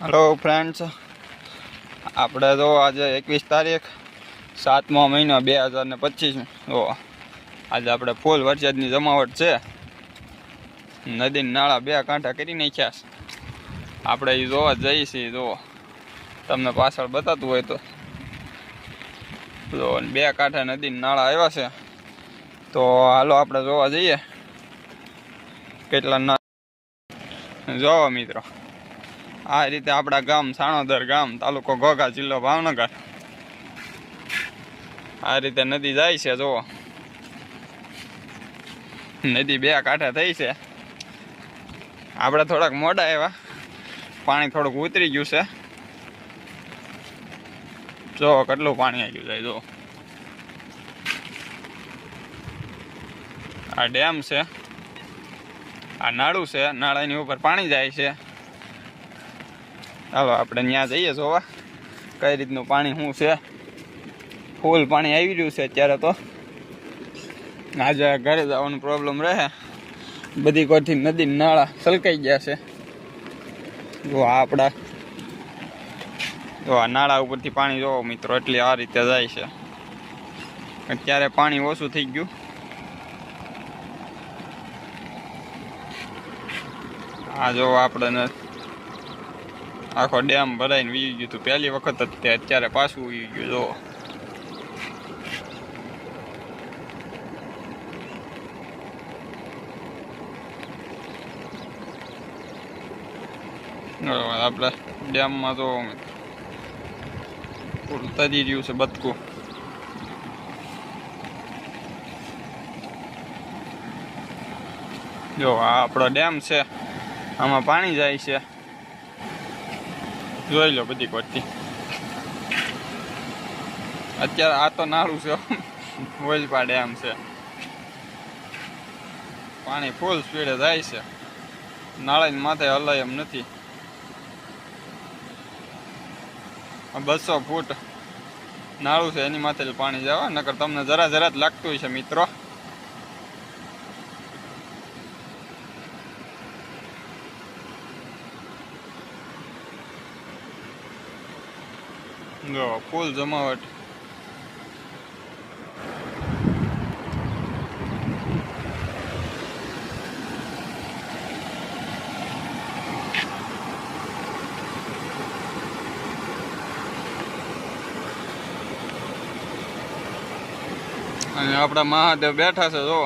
Hello friends, આપણે તો આજે 21 તારીખ 7મો મહિનો 2025 તો આજે આપણે ફૂલ વરસાદની જમાવટ છે. નદી નાળા બે કાંઠા કરી નાખ્યા. આપણે એ જોવા જઈએ છીએ. જો તમને પાછળ બતાતું હોય તો બે કાંઠા નદી નાળા આવ્યા છે. તો હાલો આપણે જોવા જઈએ કેટલા નાળા. જોવો મિત્રો, આ રીતે આપણા ગામ સાણોદર ગામ, તાલુકો ઘોઘા, જિલ્લો ભાવનગર, આ રીતે નદી જાય છે. જુઓ, નદી બે કાંઠે થઈ છે. આપણે થોડાક મોડા આવ્યા, પાણી થોડુંક ઉતરી ગયું છે. જો કેટલું પાણી આવી ગયું જાય. જો આ ડેમ છે, આ નાળું છે, નાળાની ઉપર પાણી જાય છે. ચાલો આપણે ત્યાં જઈએ જોવા કઈ રીતનું પાણી શું છે. ફૂલ પાણી આવી રહ્યું છે અત્યારે. તો આજે ઘરે જવાનું પ્રોબ્લેમ રહે, બધી કોઈથી નદી નાળા છલકાઈ ગયા છે. જો આપણા જો આ નાળા ઉપરથી પાણી જોવો મિત્રો, એટલે આ રીતે જાય છે. અત્યારે પાણી ઓછું થઈ ગયું. આ જો આપણે આખો ડેમ ભરાઈને વી ગયું હતું પહેલી વખત જ તે, અત્યારે પાછું વી ગયું. જો આપણે ડેમમાં તો પૂરું તરી રહ્યું છે બતકું. જો આ આપણો ડેમ છે, આમાં પાણી જાય છે. જોઈ લો બધી કોરથી. અત્યારે આ તો નાળું છે, વોલપા ડેમ છે. પાણી ફૂલ સ્પીડે જાય છે, નાળાની માથે હલાય એમ નથી. 200 ફૂટ નાળું છે, એની માથે પાણી જવા, નકર તમને જરા જ લાગતું હોય છે મિત્રો. જો ફૂલ જમાવટ. અને આપણા મહાદેવ બેઠા છે. જો